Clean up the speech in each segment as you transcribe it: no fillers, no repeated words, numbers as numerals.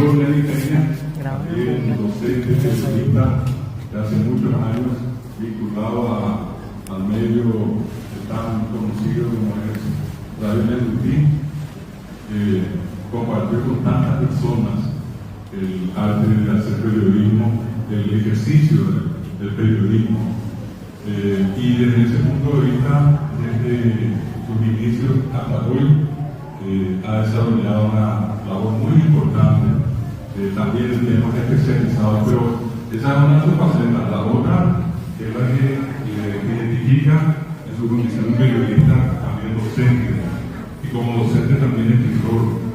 amigo Lenny Peña, también docente periodista de hace muchos años, vinculado al medio tan conocido como es Radio Melutí, compartió con tantas personas el arte de hacer periodismo, el ejercicio del periodismo, y desde ese punto de vista, desde sus inicios hasta hoy, ha desarrollado una labor muy importante, también en temas especializados, pero esa es una de sus facetas. La otra es la que identifica en su condición de periodista también docente, y como docente también escritor.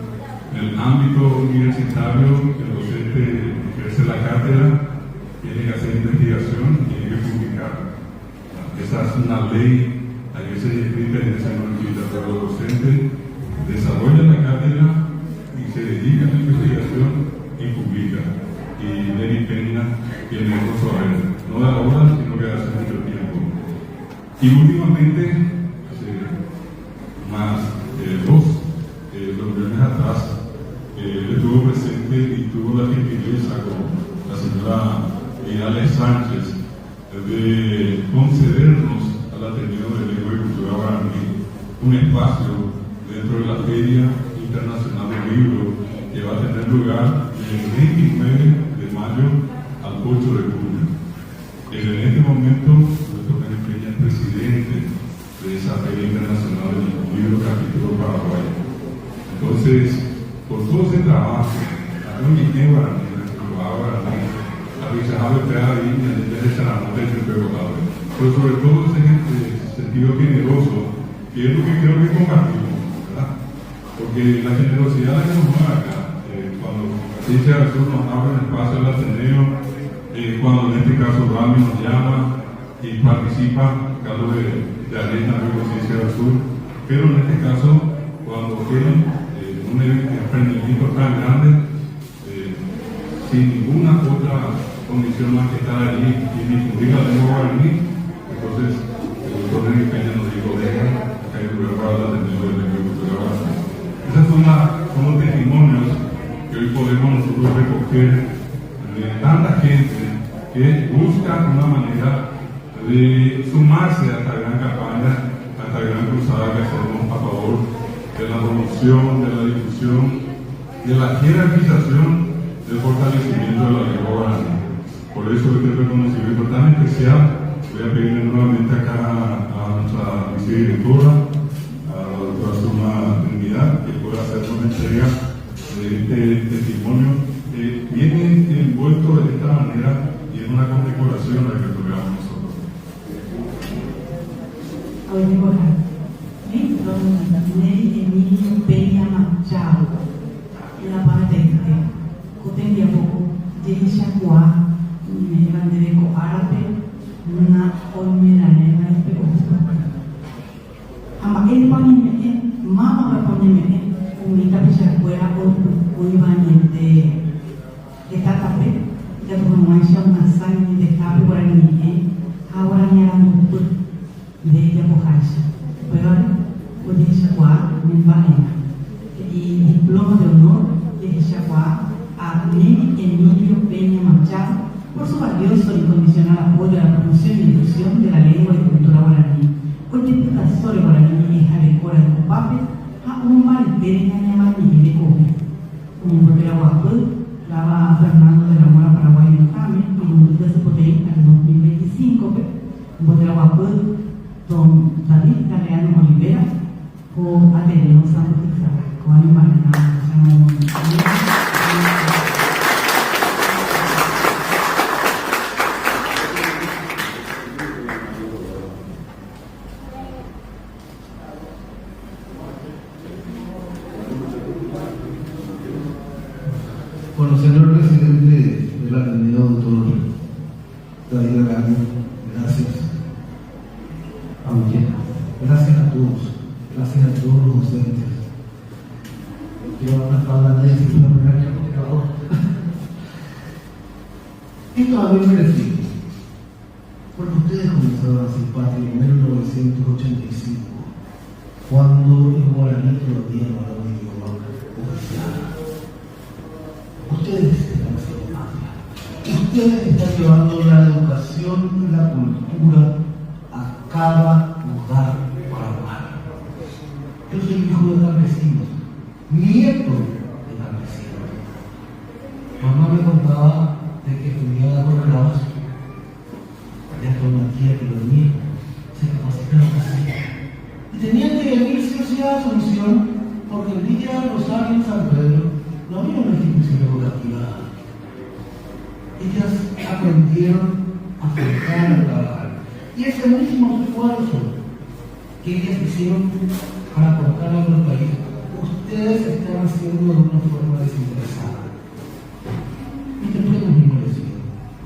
En el ámbito universitario, el docente ejerce la cátedra, tiene que hacer investigación, tiene que publicar. Esa es una ley, a veces escrita en esa normativa, pero el docente desarrolla la cátedra y se dedica a la investigación y publica. Y Lenny Peña tiene otro saber, no de ahora, sino que hace mucho tiempo. Y últimamente, hace más dos reuniones atrás, estuvo presente y tuvo la gentileza con la señora Alex Sánchez de concedernos al Ateneo de Lengua y Cultura Guaraní un espacio dentro de la Feria Internacional del Libro, que va a tener lugar del 29 de mayo al 8 de junio. En este momento, nuestro Peña es presidente de esa Feria Internacional del Libro Capítulo Paraguay. Entonces, por todo ese trabajo, a un niño guaraní, a Luis Javier Pérez de Saramón del Centro, pero sobre todo ese sentido generoso, que es lo que creo que compartimos, ¿verdad? Porque la generosidad que nos mueve acá, cuando Patricia Azul nos abre el espacio del Ateneo, cuando en este caso Rami nos llama y participa, caso de Arena de Patricia Azul, pero en este caso, cuando tienen un emprendimiento tan grande, sin ninguna otra condición más que estar allí y difundir la lengua guaraní, entonces el doctor Lenny Peña nos dijo: deja que hay lugar para la atención de la lengua y cultura guaraní. Esos son los testimonios que hoy podemos nosotros recoger de tanta gente que busca una manera de sumarse a esta gran campaña, a esta gran cruzada que hacemos a favor de la promoción, de la difusión, de la jerarquización, del fortalecimiento de la lengua guaraní. Por eso este reconocimiento tan especial, voy a pedirle nuevamente acá a nuestra vicedirectora, a la doctora Zulma Trinidad, que pueda hacernos una entrega de este testimonio que viene envuelto de esta manera y es una condecoración a la que tocamos nosotros. Emilio Peña Machado, la parte de Cotendia Boco, de Chacua, Bandereco Árabe, una olmera negra de Pecosta. Ama el panime, mama para panime, un capichacuera o iban de Tatape, de Romancia, una sangre de Capi Guaraní, ahora ni era un de Yapojacha. Pero de Chacua, en Valena, y diploma de honor de Chacua a Lenny Emilio Peña Machado por su valioso e incondicional apoyo a la promoción y difusión de la lengua y cultura guaraní. Hoy diputador guaraní es Alecora de Copape a un maltereña y de Cope. Un portero guapo, la Fernando de la Mora Paraguay en Ocame, un desepoteísta en 2025, un portero guapo, don David Galeano Olivera, o Ateneo Santo Texas, con animales. Bueno, señor presidente del Ateneo, doctor David Galeano, gracias. Gracias a todos. Gracias a todos los docentes. Quiero dar una palabra de disciplina primaria por favor. Esto a mí me merecido. Porque ustedes comenzaron a hacer patria en 1985, cuando el guaraní todavía no era un idioma oficial. ustedes están haciendo magia. Ustedes están llevando la educación y la cultura a cada lugar paraguayo. Yo soy hijo de campesinos, nieto de campesinos. Mamá me contaba de que estudiaba con Claus, de hasta una tía que lo tenía, se capacitaba así. Y tenían que venir sí o sí a Asunción, porque el día de Rosario en San Pedro no había una institución educativa. Ellas aprendieron a pensar, a trabajar. Y ese mismo esfuerzo que ellas hicieron para aportar algo al país, ustedes están haciendo de una forma desinteresada. Este premio es muy merecido.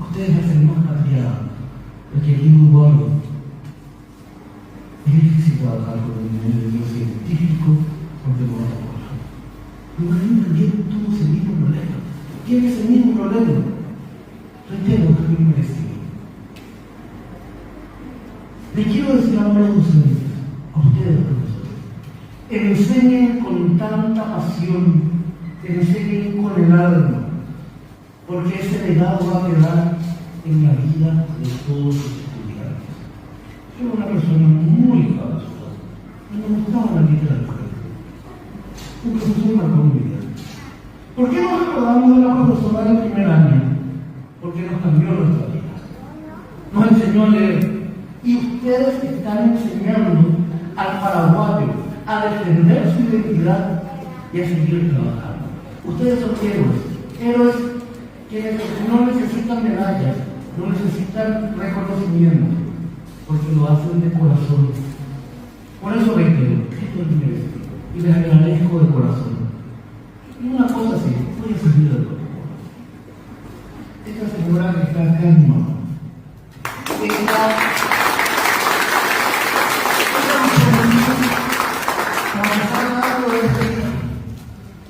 Ustedes hacen más cantidad, porque el libro gordo es difícil trabajar con el nivel científico contemporáneo. Pero Martín también tuvo ese mismo problema. Tiene ese mismo problema. Reitero que es muy merecido. Le quiero decir ahora a los docentes, a ustedes profesores, enseñen con tanta pasión, enseñen con el alma, porque ese legado va a quedar en la vida de todos los estudiantes. Yo era una persona muy falsa, me gustaba la literatura. Un profesor marcó mi vida. ¿Por qué nos recordamos de la profesora del primer año? Porque nos cambió nuestra vida. Nos enseñó a leer. Y ustedes están enseñando al paraguayo a defender su identidad y a seguir trabajando. Ustedes son héroes que no necesitan medallas, no necesitan reconocimiento, porque lo hacen de corazón. Por eso reitero, esto es mi deseo. Y les agradezco de corazón. Y una cosa así, voy a salir del protocolo. Esta señora que está acá en mi mamá.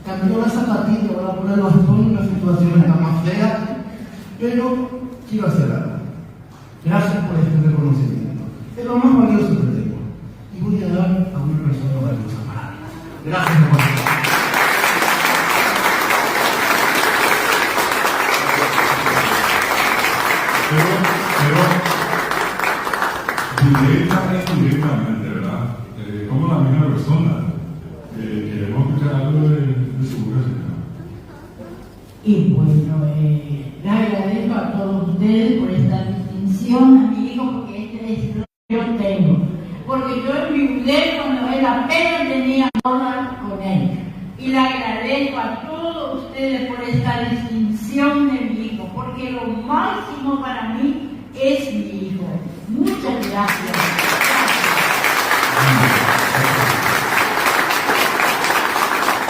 Cambió la zapatilla para poner el bastón en una situación está más fea, pero quiero hacer algo. Gracias por este reconocimiento. Es lo más valioso que tengo. Y voy a dar a una persona valiosa para mí. Gracias por estar. Pero directamente, ¿verdad? Como la misma persona, queremos escuchar algo de su boca, señora. Y bueno, les agradezco a todos ustedes por esta distinción, amigos, porque este es lo que yo tengo. Porque yo enviudé cuando él apenas tenía boda con él. Y le agradezco a todos ustedes por esta distinción de mi hijo, porque lo máximo para mí es mi hijo. Muchas gracias.